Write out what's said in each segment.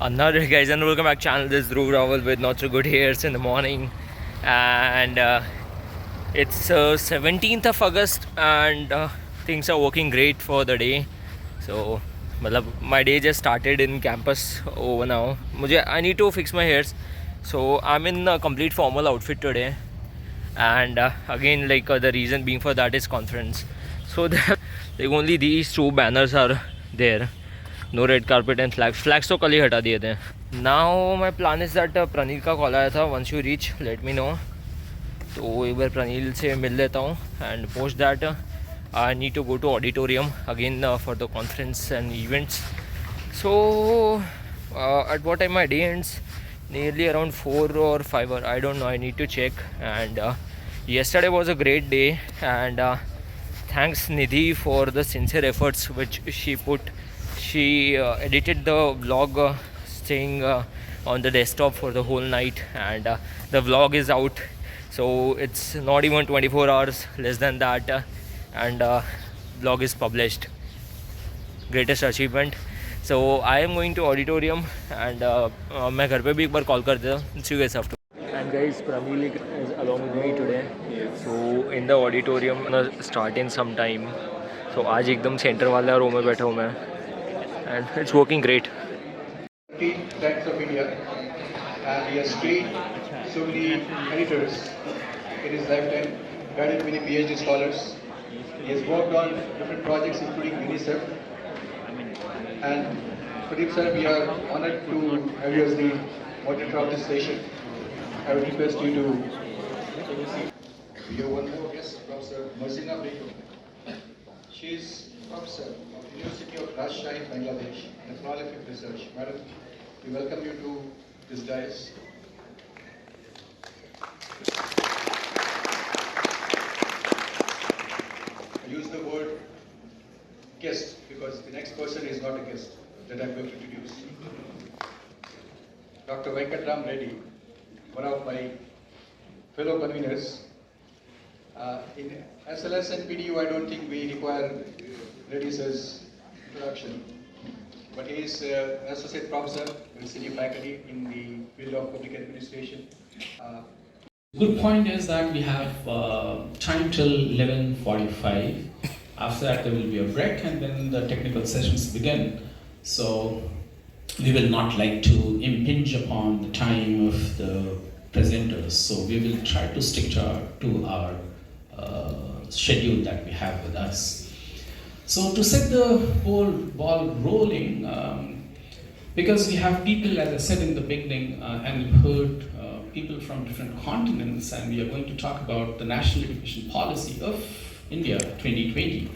Another guys and welcome back channel. This is Dhruv Raval with not so good hairs in the morning, and it's 17th of August, and things are working great for the day. So, my day just started in campus over now. I need to fix my hairs, so I'm in a complete formal outfit today, and again the reason being for that is conference. So only these two banners are there. No red carpet and flags तो कल ही हटा दिए थे. Now my plan is that Pranil का call आया था. Once you reach let me know. तो एक बार प्रणील से मिल लेता हूँ, and post that I need to go to auditorium again for the conference and events. So at what time my day ends? Nearly around 4 or 5 or I don't know, I need to check. And yesterday was a great day, and thanks Nidhi for the sincere efforts which she put. She edited the vlog staying on the desktop for the whole night, and the vlog is out, so it's not even 24 hours, less than that, and vlog is published. Greatest achievement. So I am going to auditorium, and मैं घर पे भी एक बार call कर देता हूँ. See you guys after. And guys, Pranil is along with me today. So in the auditorium gonna start in some time. So आज एकदम सेंटर वाला रो में बैठा हूँ मैं, and it's working great. Trends of India, and he has trained so many editors in his lifetime, guided many PhD scholars. He has worked on different projects including UNICEF. And Pradeep sir, we are honored to have you as the moderator of this session. I would request you to take a seat. We have one more guest, Professor Marzina Begum. She is Professor of the University of Rajshahi, Bangladesh, in the prolific research. Madam, we welcome you to this dais. I use the word guest because the next person is not a guest that I'm going to introduce. Dr. Venkatram Reddy, one of my fellow conveners. In SLS and PDU, I don't think we require Reddy sir's introduction, but he is an associate professor with senior faculty in the field of public administration. Good point is that we have time till 11:45. After that there will be a break and then the technical sessions begin. So we will not like to impinge upon the time of the presenters. So we will try to stick to our schedule that we have with us. So to set the whole ball rolling, because we have people, as I said in the beginning, and you've heard people from different continents, and we are going to talk about the national education policy of India 2020.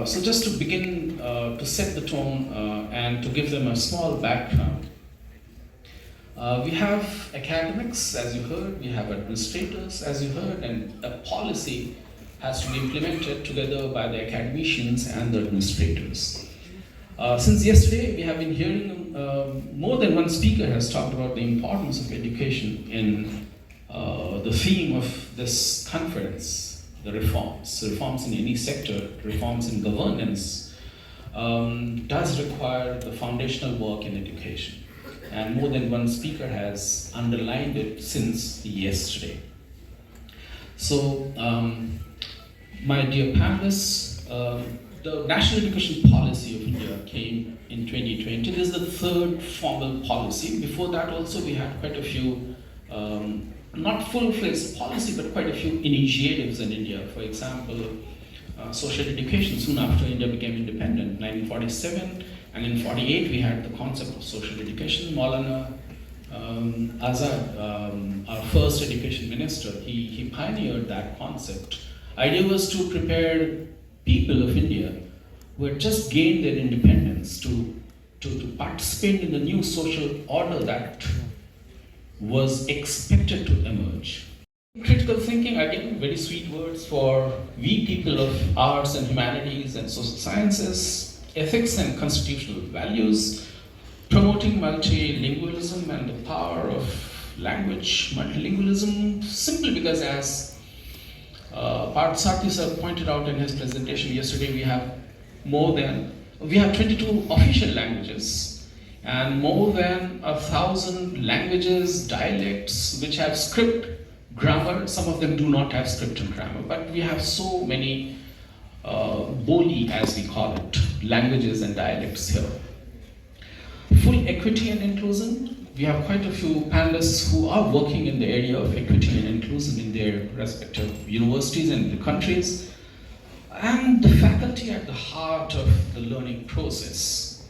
So just to begin to set the tone and to give them a small background, we have academics, as you heard, we have administrators, as you heard, and a policy has to be implemented together by the academicians and the administrators. Since yesterday, we have been hearing more than one speaker has talked about the importance of education in the theme of this conference, the reforms in any sector, reforms in governance, does require the foundational work in education. And more than one speaker has underlined it since yesterday. So, my dear panelists, the National Education Policy of India came in 2020. This is the third formal policy. Before that also we had quite a few, not full-fledged policy, but quite a few initiatives in India. For example, social education soon after India became independent, 1947, and in 48 we had the concept of social education. Maulana Azad, our first education minister, he pioneered that concept. Idea was to prepare people of India who had just gained their independence to participate in the new social order that was expected to emerge. Critical thinking, again, very sweet words for we people of arts and humanities and social sciences, ethics and constitutional values, promoting multilingualism and the power of language, multilingualism, simply because as Parth Sathi sir pointed out in his presentation yesterday, we have 22 official languages and more than 1,000 languages, dialects, which have script, grammar. Some of them do not have script and grammar, but we have so many boli, as we call it, languages and dialects here. Full equity and inclusion. We have quite a few panelists who are working in the area of equity and inclusion in their respective universities and the countries, and the faculty at the heart of the learning process.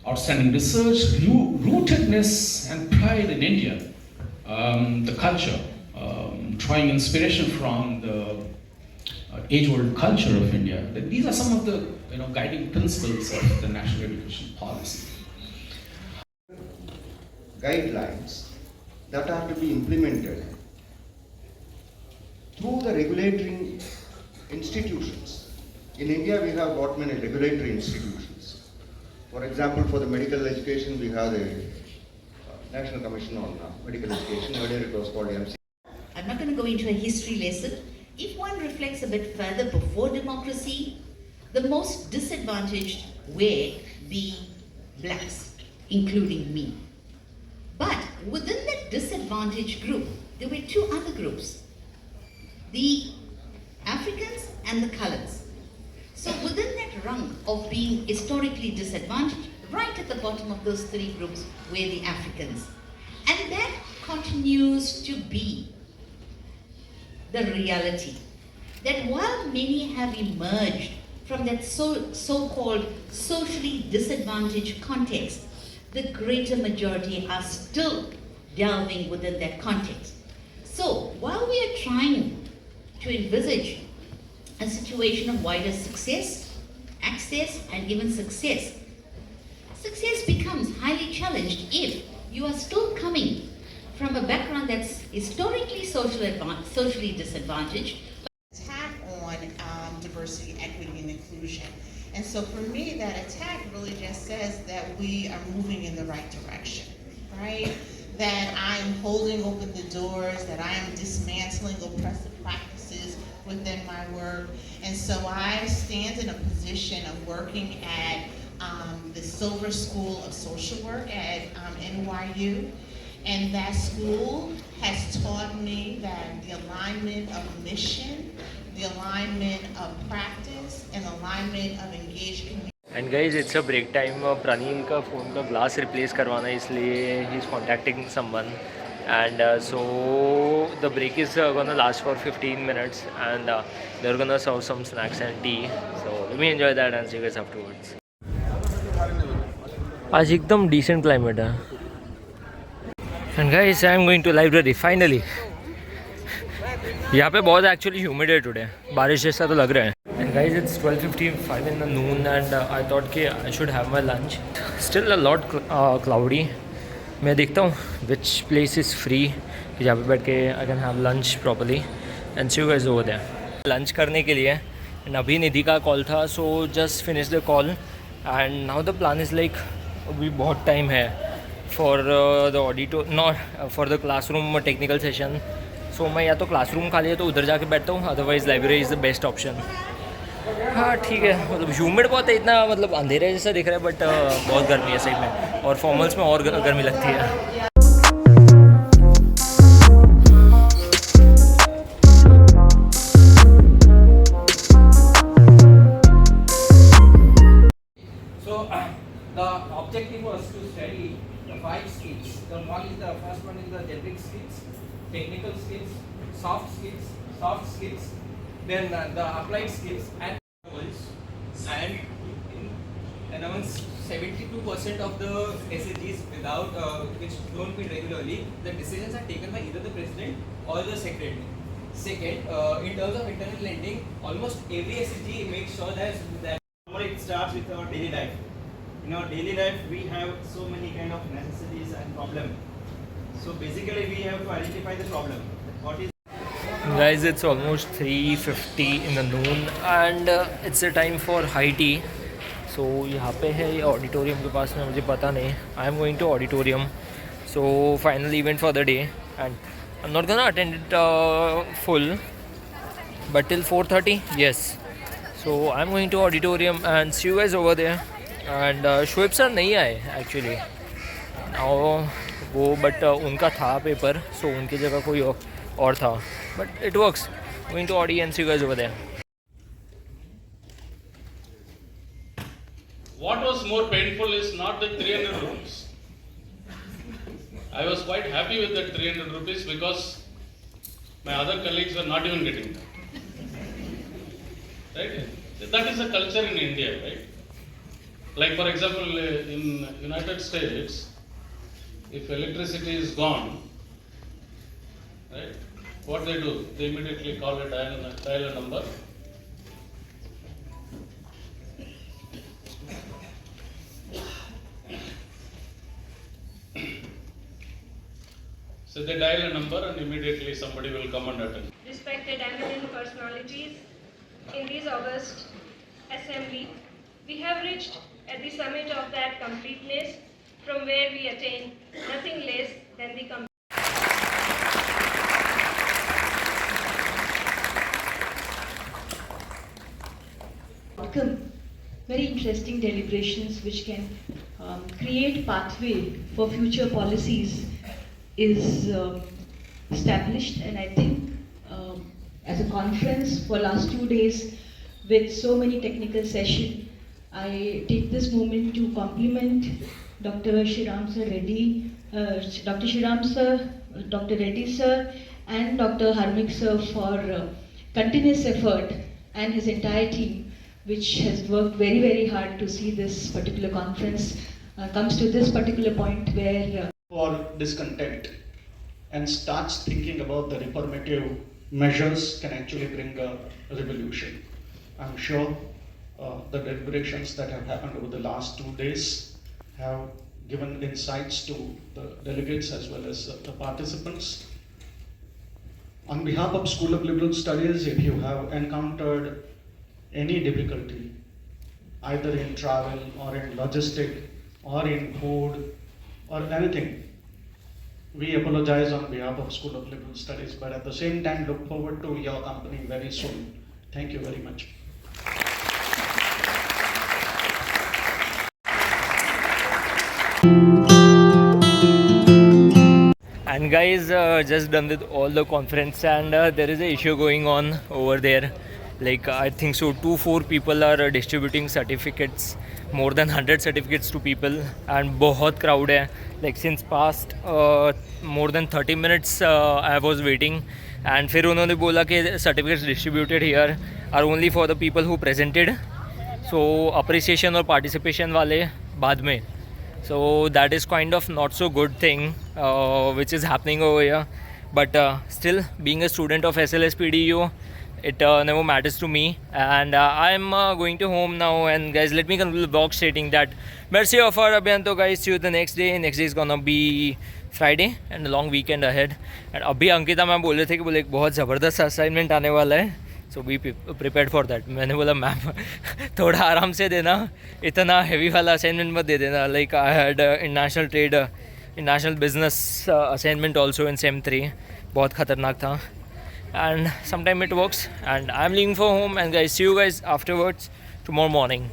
Outstanding research, rootedness and pride in India, the culture, drawing inspiration from the age-old culture of India. These are some of the guiding principles of the national education policy. Guidelines that are to be implemented through the regulatory institutions. In India, we have got many regulatory institutions. For example, for the medical education, we have the National Commission on Medical Education. Earlier it was called MC. I'm not going to go into a history lesson. If one reflects a bit further, before democracy, the most disadvantaged were the blacks, including me. But within that disadvantaged group, there were two other groups, the Africans and the colors. So within that rung of being historically disadvantaged, right at the bottom of those three groups were the Africans. And that continues to be the reality. That while many have emerged from that so-called socially disadvantaged context, the greater majority are still delving within that context. So while we are trying to envisage a situation of wider success, access, and even success becomes highly challenged if you are still coming from a background that's historically socially disadvantaged. Attack on diversity, equity, and inclusion. And so for me, that attack really just says that we are moving in the right direction, right? That I'm holding open the doors, that I am dismantling oppressive practices within my work. And so I stand in a position of working at the Silver School of Social Work at NYU. And that school has taught me that the alignment of mission, the alignment of practice, and alignment of engaged community. And guys, it's a break time. Praneel का phone का glass replace करवाना है, इसलिए he's contacting someone. And so the break is gonna last for 15 minutes, and they're gonna serve some snacks and tea. So let me enjoy that and see you guys afterwards. आज एकदम decent climate है. And guys, I'm going to library finally. यहाँ पे बहुत actually humid है today. बारिश जैसा तो लग रहा है. And guys, it's 12:55 in the noon, and I thought कि I should have my lunch. Still a lot cloudy. मैं देखता हूँ which place is free कि जहाँ पे बैठ के I can have lunch properly and see you guys over there. Lunch करने के लिए, and अभी निधि का call था, so just finish the call, and now the plan is like अभी बहुत time है for the auditor, not for the classroom technical session. So मैं या तो classroom खाली है तो उधर जाके बैठता हूँ, otherwise library is the best option. हाँ ठीक है, मतलब ह्यूमिड बहुत है, इतना मतलब अंधेरे जैसा दिख रहा है, बट बहुत गर्मी है सही में, और फॉर्मल्स में और गर्मी लगती है. The objective was to study the 5 skills. The first one is the generic skills, technical skills, soft skills, then the applied skills, and around 72% of the SHGs without which don't meet regularly, the decisions are taken by either the president or the secretary. Second, in terms of internal lending, almost every SHG makes sure that it starts with our daily life. In our daily life, we have so many kind of necessities and problems. So basically, we have to identify the problem. What is Guys, it's almost 3:50 in the noon, and it's the time for high tea. So यहाँ पे है ये auditorium के पास में, मुझे पता नहीं. I'm going to auditorium. So final event for the day, and I'm not gonna attend it full, but till 4:30, yes. So I'm going to auditorium and see you guys over there. And Shoaib sir नहीं आए actually वो but उनका था paper, सो उनकी जगह कोई और था, but it works. Going to audience you guys over there. What was more painful is not the 300 rupees. I was quite happy with that 300 rupees because my other colleagues were not even getting that. Right? That is a culture in India, right? Like for example, in United States, if electricity is gone, right? What they do? They immediately call dial a number. So they dial a number and immediately somebody will come and attend. Respected eminent personalities, in this August Assembly, we have reached at the summit of that completeness from where we attain nothing less than the outcome. Very interesting deliberations which can create pathway for future policies is established, and I think as a conference for last 2 days with so many technical sessions, I take this moment to compliment Dr. Shriram Sir Reddy, Dr. Shriram Sir, Dr. Reddy Sir and Dr. Harmik Sir for continuous effort, and his entire team which has worked very very hard to see this particular conference comes to this particular point where for discontent and starts thinking about the reformative measures can actually bring a revolution. I'm sure the deliberations that have happened over the last 2 days have given insights to the delegates as well as the participants. On behalf of School of Liberal Studies, if you have encountered any difficulty, either in travel or in logistic or in food or anything, we apologize on behalf of School of Liberal Studies, but at the same time look forward to your company very soon. Thank you very much. And guys, just done with all the conference, and there is an issue going on over there. Like I think so 2-4 people are distributing certificates, more than 100 certificates to people, and बहुत crowd है. Like since past more than 30 minutes I was waiting, and फिर उन्होंने बोला कि certificates distributed here are only for the people who presented, so appreciation और participation वाले बाद में. So that is kind of not so good thing which is happening over here, but still being a student of SLS PDU, it never matters to me, and I'm going to home now. And guys, let me conclude the vlog stating that merci of our Abhyanto guys, see you the next day. Next day is gonna be Friday and a long weekend ahead. And अभी Ankita ma'am बोल रहे थे कि बोले एक बहुत ज़बरदस्त assignment आने वाला है, सो बी प्रिपेयर्ड फॉर दैट. मैंने बोला मैम थोड़ा आराम से देना, इतना हैवी वाला असाइनमेंट मत दे देना. Like I had international trade, international business assignment also in same 3, बहुत ख़तरनाक था. And sometime it works, and I'm leaving for home, and guys, see you guys afterwards tomorrow morning.